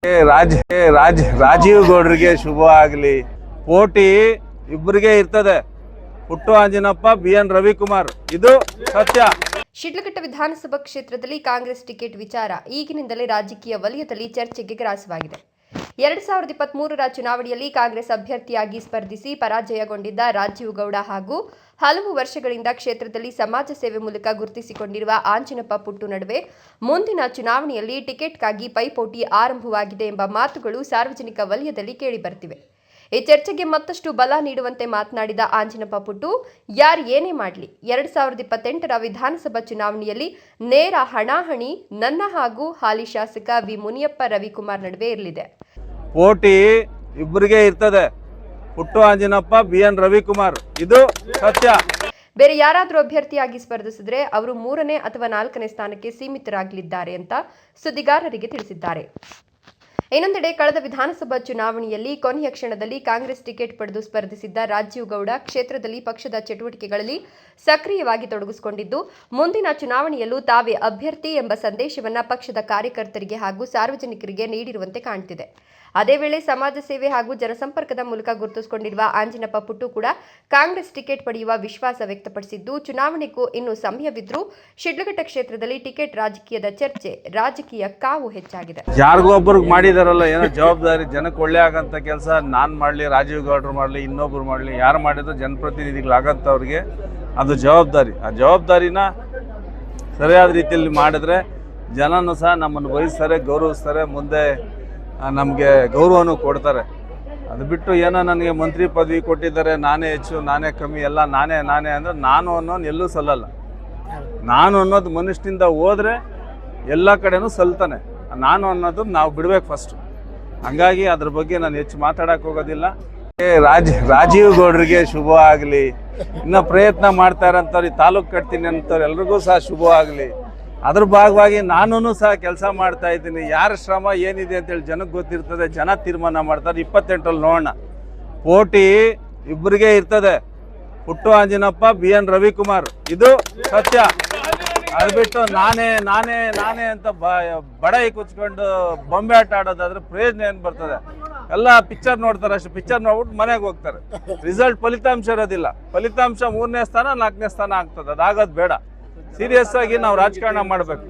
ರಾಜೀವ್ ಗೌಡ್ರಿಗೆ ಶುಭ ಆಗಲಿ. ಪೋಟಿ ಇಬ್ಬರಿಗೆ ಇರ್ತದೆ, ಪುಟ್ಟು ಆಂಜಿನಪ್ಪ, BN ರವಿಕುಮಾರ್, ಇದು ಸತ್ಯ. ಶಿಡ್ಲಘಟ್ಟ ವಿಧಾನಸಭಾ ಕ್ಷೇತ್ರದಲ್ಲಿ ಕಾಂಗ್ರೆಸ್ ಟಿಕೆಟ್ ವಿಚಾರ ಈಗಿನಿಂದಲೇ ರಾಜಕೀಯ ವಲಯದಲ್ಲಿ ಚರ್ಚೆಗೆ ಗ್ರಾಸವಾಗಿದೆ. 2023ರ ಚುನಾವಣೆಯಲ್ಲಿ ಕಾಂಗ್ರೆಸ್ ಅಭ್ಯರ್ಥಿಯಾಗಿ ಸ್ಪರ್ಧಿಸಿ ಪರಾಜಯಗೊಂಡಿದ್ದ ರಾಜೀವ್ ಗೌಡ ಹಾಗೂ ಹಲವು ವರ್ಷಗಳಿಂದ ಕ್ಷೇತ್ರದಲ್ಲಿ ಸಮಾಜ ಸೇವೆ ಮೂಲಕ ಗುರುತಿಸಿಕೊಂಡಿರುವ ಆಂಜಿನಪ್ಪ ಪುಟ್ಟು ನಡುವೆ ಮುಂದಿನ ಚುನಾವಣೆಯಲ್ಲಿ ಟಿಕೆಟ್ಗಾಗಿ ಪೈಪೋಟಿ ಆರಂಭವಾಗಿದೆ ಎಂಬ ಮಾತುಗಳು ಸಾರ್ವಜನಿಕ ವಲಯದಲ್ಲಿ ಕೇಳಿಬರುತ್ತಿವೆ. ಈ ಚರ್ಚೆಗೆ ಮತ್ತಷ್ಟು ಬಲ ನೀಡುವಂತೆ ಮಾತನಾಡಿದ ಆಂಜಿನಪ್ಪ ಪುಟ್ಟು, ಯಾರು ಏನೇ ಮಾಡಲಿ 2028ರ ವಿಧಾನಸಭಾ ಚುನಾವಣೆಯಲ್ಲಿ ನೇರ ಹಣಾಹಣಿ ನನ್ನ ಹಾಗೂ ಹಾಲಿ ಶಾಸಕ ವಿ ಮುನಿಯಪ್ಪ ರವಿಕುಮಾರ್ ನಡುವೆ ಇರಲಿದೆ. ಪೋಟಿ ಇಬ್ಬರಿಗೆ ಇರ್ತದೆ, ಪುಟ್ಟು ಆಂಜಿನಪ್ಪ, BN ರವಿಕುಮಾರ್, ಇದು ಸತ್ಯ. ಬೇರೆ ಯಾರಾದರೂ ಅಭ್ಯರ್ಥಿಯಾಗಿ ಸ್ಪರ್ಧಿಸಿದ್ರೆ ಅವರು 3ನೇ ಅಥವಾ 4ನೇ ಸ್ಥಾನಕ್ಕೆ ಸೀಮಿತರಾಗಲಿದ್ದಾರೆ ಅಂತ ಸುದ್ದಿಗಾರರಿಗೆ ತಿಳಿಸಿದ್ದಾರೆ. ಇನ್ನೊಂದೆಡೆ ಕಳೆದ ವಿಧಾನಸಭಾ ಚುನಾವಣೆಯಲ್ಲಿ ಕೊನೆಯ ಕ್ಷಣದಲ್ಲಿ ಕಾಂಗ್ರೆಸ್ ಟಿಕೆಟ್ ಪಡೆದು ಸ್ಪರ್ಧಿಸಿದ್ದ ರಾಜೀವ್ ಗೌಡ ಕ್ಷೇತ್ರದಲ್ಲಿ ಪಕ್ಷದ ಚಟುವಟಿಕೆಗಳಲ್ಲಿ ಸಕ್ರಿಯವಾಗಿ ತೊಡಗಿಸಿಕೊಂಡಿದ್ದು, ಮುಂದಿನ ಚುನಾವಣೆಯಲ್ಲೂ ತಾವೇ ಅಭ್ಯರ್ಥಿ ಎಂಬ ಸಂದೇಶವನ್ನ ಪಕ್ಷದ ಕಾರ್ಯಕರ್ತರಿಗೆ ಹಾಗೂ ಸಾರ್ವಜನಿಕರಿಗೆ ನೀಡಿರುವಂತೆ ಕಾಣುತ್ತಿದೆ. ಅದೇ ವೇಳೆ ಸಮಾಜ ಸೇವೆ ಹಾಗೂ ಜನಸಂಪರ್ಕದ ಮೂಲಕ ಗುರುತಿಸಿಕೊಂಡಿರುವ ಆಂಜಿನಪ್ಪ ಪುಟ್ಟು ಕೂಡ ಕಾಂಗ್ರೆಸ್ ಟಿಕೆಟ್ ಪಡೆಯುವ ವಿಶ್ವಾಸ ವ್ಯಕ್ತಪಡಿಸಿದ್ದು, ಚುನಾವಣೆಗೂ ಇನ್ನೂ ಸಮಯವಿದ್ರೂ ಶಿಡ್ಲಘಟ್ಟ ಕ್ಷೇತ್ರದಲ್ಲಿ ಟಿಕೆಟ್ ರಾಜಕೀಯದ ಚರ್ಚೆ, ರಾಜಕೀಯ ಕಾವು ಹೆಚ್ಚಾಗಿದೆ. ಯಾರಿಗೋ ಒಬ್ಬರಿಗೆ ಮಾಡಿದಾರಲ್ಲ ಏನೋ ಜವಾಬ್ದಾರಿ, ಜನಕ್ಕೆ ಒಳ್ಳೆ ಆಗಂತ ಕೆಲಸ ನಾನು ಮಾಡಲಿ, ರಾಜೀವ್ ಗೌಡ್ರು ಮಾಡಲಿ, ಇನ್ನೊಬ್ರು ಮಾಡಲಿ, ಯಾರು ಮಾಡಿದ್ರು ಜನಪ್ರತಿನಿಧಿಗಳಾಗಂಥವ್ರಿಗೆ ಅದು ಜವಾಬ್ದಾರಿ. ಆ ಜವಾಬ್ದಾರಿನ ಸರಿಯಾದ ರೀತಿಯಲ್ಲಿ ಮಾಡಿದ್ರೆ ಜನನೂ ಸಹ ನಮ್ಮನ್ನು ವಹಿಸ್ತಾರೆ, ಗೌರವಿಸ್ತಾರೆ, ಮುಂದೆ ನಮಗೆ ಗೌರವನೂ ಕೊಡ್ತಾರೆ. ಅದು ಬಿಟ್ಟು ಏನೋ ನನಗೆ ಮಂತ್ರಿ ಪದವಿ ಕೊಟ್ಟಿದ್ದಾರೆ, ನಾನೇ ಹೆಚ್ಚು ನಾನೇ ಕಮ್ಮಿ, ಎಲ್ಲ ನಾನೇ ಅಂದರೆ ನಾನು ಅನ್ನೋನು ಎಲ್ಲೂ ಸಲ್ಲಲ್ಲ. ನಾನು ಅನ್ನೋದು ಮನುಷ್ಯನಿಂದ ಹೋದರೆ ಎಲ್ಲ ಕಡೆನೂ ಸಲ್ತಾನೆ. ನಾನು ಅನ್ನೋದು ನಾವು ಬಿಡಬೇಕು ಫಸ್ಟು. ಹಂಗಾಗಿ ಅದ್ರ ಬಗ್ಗೆ ನಾನು ಹೆಚ್ಚು ಮಾತಾಡೋಕ್ಕೆ ಹೋಗೋದಿಲ್ಲ. ರಾಜೀವ್ ಗೌಡ್ರಿಗೆ ಶುಭ ಆಗಲಿ. ಇನ್ನೂ ಪ್ರಯತ್ನ ಮಾಡ್ತಾ ಇರೋಂಥವ್ರು, ಈ ತಾಲೂಕು ಕಟ್ತೀನಿ ಅಂತವ್ರು ಎಲ್ರಿಗೂ ಸಹ ಶುಭ ಆಗಲಿ. ಅದ್ರ ಭಾಗವಾಗಿ ನಾನು ಸಹ ಕೆಲಸ ಮಾಡ್ತಾ ಇದ್ದೀನಿ. ಯಾರ ಶ್ರಮ ಏನಿದೆ ಅಂತೇಳಿ ಜನಕ್ಕೆ ಗೊತ್ತಿರ್ತದೆ, ಜನ ತೀರ್ಮಾನ ಮಾಡ್ತಾರೆ. 28ರಲ್ಲಿ ನೋಡೋಣ. ಪೋಟಿ ಇಬ್ಬರಿಗೆ ಇರ್ತದೆ, ಪುಟ್ಟು ಆಂಜಿನಪ್ಪ, BN ರವಿಕುಮಾರ್, ಇದು ಸತ್ಯ. ಅದು ಬಿಟ್ಟು ನಾನೇ ಅಂತ ಬಡಾಯಿ ಕುಚ್ಕೊಂಡು ಬೊಂಬೆ ಆಟ ಆಡೋದಾದ್ರೆ ಪ್ರಯೋಜನ ಏನು ಬರ್ತದೆ? ಎಲ್ಲ ಪಿಕ್ಚರ್ ನೋಡ್ತಾರೆ ಅಷ್ಟೇ. ಪಿಕ್ಚರ್ ನೋಡ್ಬಿಟ್ಟು ಮನೆಗೆ ಹೋಗ್ತಾರೆ. ರಿಸಲ್ಟ್ ಫಲಿತಾಂಶ ಇರೋದಿಲ್ಲ. ಫಲಿತಾಂಶ 3ನೇ ಸ್ಥಾನ 4ನೇ ಸ್ಥಾನ ಆಗ್ತದೆ. ಅದಾಗೋದು ಬೇಡ. ಸೀರಿಯಸ್ ಆಗಿ ನಾವು ರಾಜಕಾರಣ ಮಾಡಬೇಕು.